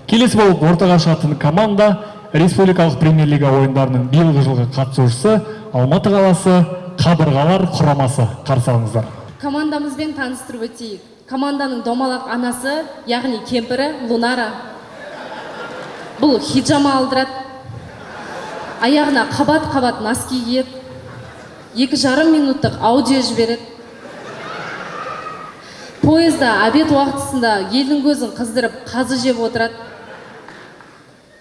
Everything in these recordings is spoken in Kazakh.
Келесі болып ортаға шығатын команда республикалық премьер-лига ойындарының биылғы жылғы қатысушысы Алматы қаласы Қабырғалар құрамасы. Қарсы алыңыздар. Командамызбен таныстырып өтейік. Команданың домалақ анасы, яғни кемпірі Лунара. Бұл хиджама алдырады, аяғына қабат-қабат носки киеді, 2,5 минуттық аудио жібереді. Поезда обед уақытысында елдің көзін қыздырып қазы жеп отырады.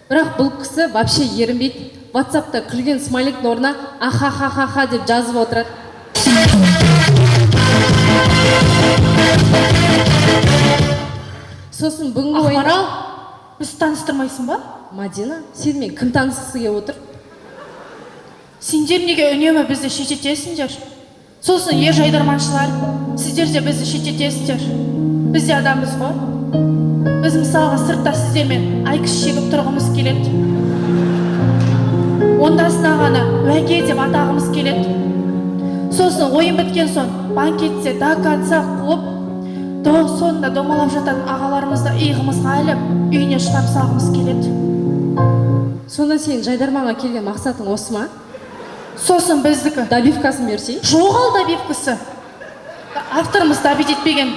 Бірақ бұл кісі вообще ерінбейді. WhatsApp'та күлген смайликтің орнына ахахахаха деп жазып отырады. Сосын бүгінгі ойын... Ақмарал, біз таныстырмайсың ба? Мадина, сенімен кім танысқысы келіп отыр? Сендер неге үнемі бізді шеттетесіңдер? Сосын ер жайдарманшылар, сіздер де бізді шеттетесіңдер. Біз де адамбыз ғой. Біз мысалға сыртта сіздермен айкүш шегіп тұрғымыз келеді. Ондасына ғана уәке деп атағымыз келеді. Сосын ойын біткен соң банкетте дакатса қуып, соңында домалап жататын ағаларымызды иығымызға іліп, үйіне шығарып салғымыз келеді. Сонда сен жайдарманға келген мақсатың осы ма? Сосын біздікі. Добивкасын берсей? Жоқ ал добивкасы. Авторымыз добить етпеген.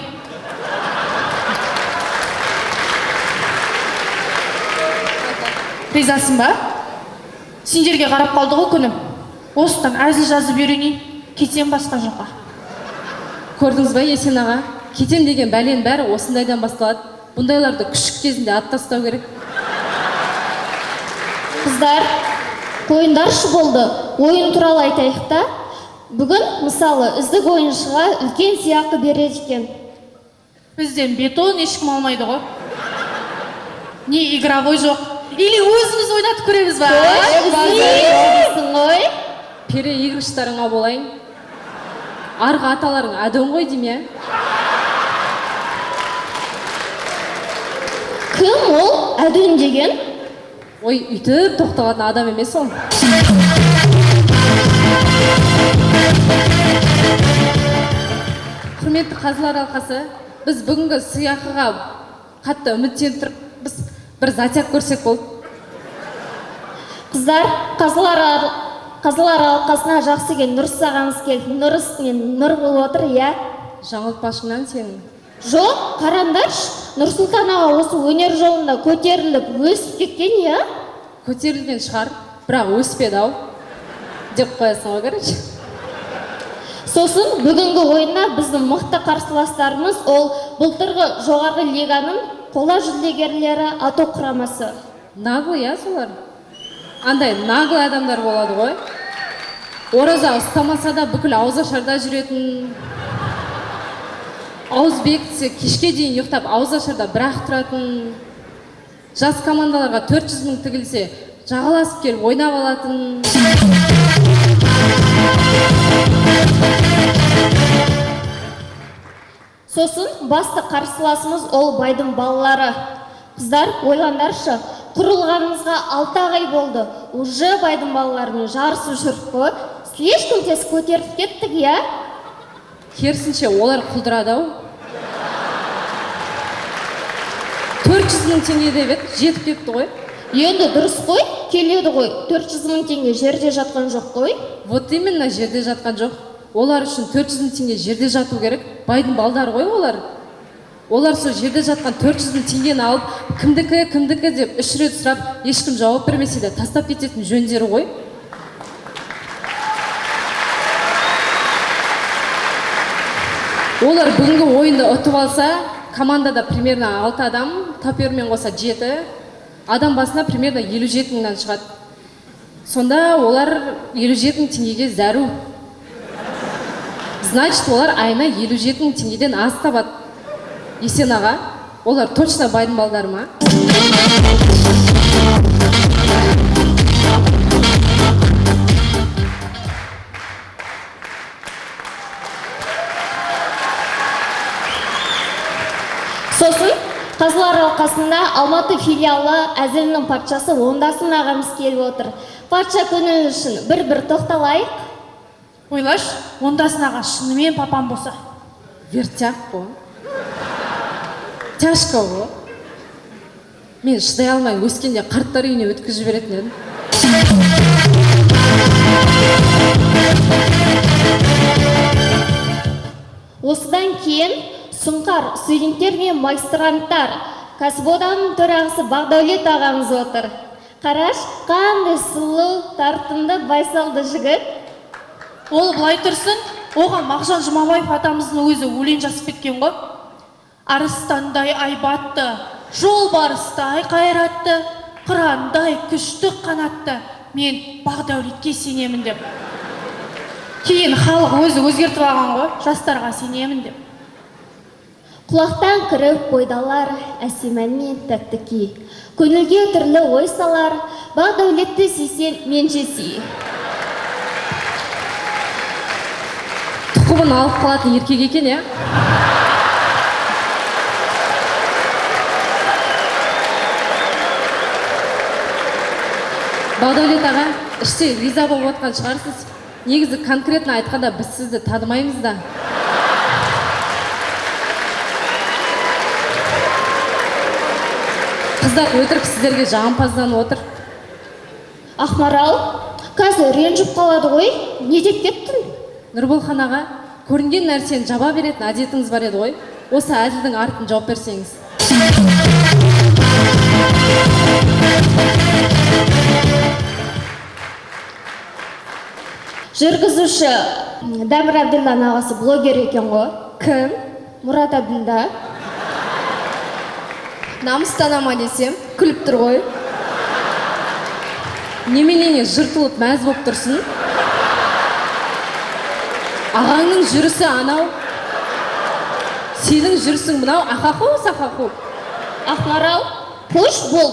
Ризасың ба? Сендерге қарап қалды ғой күнім. Осыдан әзіл жазып үйренейін, кетем басқа жаққа. Көрдіңіз ба Есен аға? Кетем деген бәлен бәрі осындайдан басталады. Бұндайларды күшік кезінде ат тастау керек. Қыздар, ойындаршы болды. Ойын туралы айтайық та. Бүгін, мысалы, үздік ойыншыға үлкен сыйақы береді екен. Бізден бетон ешкім алмайды ғой. Не игровой жоқ. Или өзіміз ойнатып көреміз ба? Іздейсің ғой. Пере игрыштарыңа болайын. Арғы аталарың әден ғой дейм, я? Кім ол? Әден деген? Ой, үйтіп тоқталатын адам емес ол. Құрметті қазылар алқасы, біз бүгінгі сыйақыға қатты үміттеніп тұрып, біз бір затяк көрсек болды. Қыздар, қазылар алқасына жақсы ген Нұрыс ағамыз келді. Нұрыс нұр болып отыр, я? Жаңылтпашыңнан сенің. Жоқ, қараңдарш, Нұрсұлтан аға осы өнер жолында көтеріліп, өсіп кеткен, я? Көтерілген шығар, бірақ өспеді ау, деп қоясың ғой, короче. Сосын бүгінгі ойында біздің мықты қарсыластарымыз ол былтырғы жоғарғы лиганың қола жүлдегерлері АТО құрамасы. Наглый, я солар? Андай наглый адамдар болады ғой. Ораза ұстамаса да бүкіл ауызашарда жүретін, ауыз бекітсе кешке дейін ұйықтап ауызашарда бірақ тұратын, жас командаларға 400 мың тігілсе жағаласып келіп ойнап алатын. Сосын басты қарсыласымыз ол байдың балалары. Қыздар, ойландаршы, құрылғанымызға 6 ай болды. Уже байдың балаларымен жарысып жүріп қой. Слишком тез көтеріп кеттік, я? Керісінше олар құлдырады ау. 400 мың теңге деп еді, жетіп кетті ғой. Енді дұрыс қой, келеді ғой. 400 мың теңге жерде жатқан жоқ қой. Вот именно жерде жатқан жоқ. Олар үшін 400 мың теңге жерде жату керек. Байдың балдары ғой олар. Олар сол жерде жатқан 400 мың теңгені алып, кімдікі деп 3 рет сұрап, ешкім жауап бермесе де тастап кететін жөндері ғой. Олар бүгінгі ойынды ұтып алса, командада примерно 6 адам, топермен қоса 7, адам басына примерно 57 мыңнан шығады. Сонда олар 57 мың теңгеге зәру. Значит, олар айына 57 мың теңгеден аз табады. Есен аға, олар точно байдың балдары ма? Сосын, қазылар алқасында Алматы филиалы әзілінің патшасы Ондасын ағамыз келіп отыр. Патша күні үшін бір тоқталайық. Ойлаш, Ондасын аға шынымен папам болса. Вертяк қой. Тяжко ғой. Мен шыдай алмай өскенде қарттар үйіне өткізіп жіберетін едім. Осыдан кейін сұңқар студенттер мен магистранттар кәсіподағының төрағасы Бақдәулет ағамыз отыр. Қараш, қандай сұлу, тартымды, байсалды жігіт. Ол былай тұрсын, оған Мағжан Жұмабаев атамыздың өзі өлең жазып кеткен ғой. Арыстандай айбатты, жолбарыстай қайратты, қырандай күшті қанатты, мен Бақдәулетке сенемін деп. Кейін халық өзі өзгертіп алған ғой, жастарға сенемін деп. Құлақтан кіріп бойдалар, әсемән мен тәтті ки. Көңілге түрлі ой салар, Бақдәулетті сүйсен менше сүй. Тұқымын алып қалатын еркек екен, е? Бақдәулет аға, іште риза болып отқан шығарсыз. Негізі конкретно айтқанда біз сізді танымаймыз да. Қыздар өтірік сіздерге жағымпазданып отыр. Ақмарал, қазір ренжіп қалады ғой, не деп кеттің? Нұрболхан аға, көрінген нәрсені жаба беретін әдетіңіз бар еді ғой. Осы әділдің артын жауап берсеңіз. Жүргізуші Дәмір Әбділданың ағасы блогер екен ғой. Кім? Мұрат Әбділда. Намыстанама десем, күліп тұр ғой. Немелене жыртылып мәз болып тұрсын. Ағаңның жүрісі анау. Сенің жүрісің мұнау, ақақу, сақақу. Ақмарал, қош бол.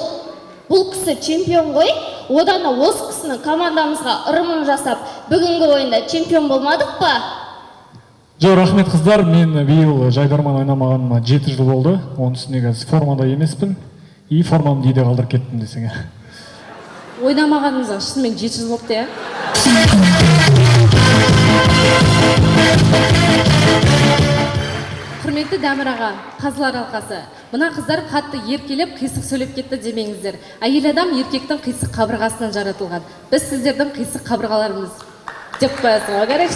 Бұл кісі чемпион ғой. Одан осы кісінің командамызға ырымын жасап, бүгінгі ойында чемпион болмадық па? Жо, рахмет қыздар, мен биыл жайдарман ойнамағаныма 7 жыл болды. Оның үстіне қазір формада емеспін. И формамды үйде қалдырып кеттім десең. Ойнамағаныңызға шынымен 7 жыл болыпты, е? Құрметті Дәмір аға, қазылар алқасы. Мына қыздар қатты еркелеп, қисық сөйлеп кетті демеңіздер. Әйел адам еркектің қисық қабырғасынан жаратылған. Біз сіздердің қисық қабырғаларымыз деп қоясың, керек.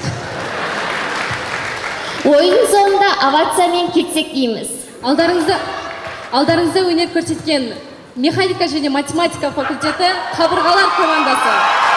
Ойын соңында овациямен кетсек дейміз. Алдарыңызда өнер көрсеткен механика және математика факультеті қабырғалар командасы.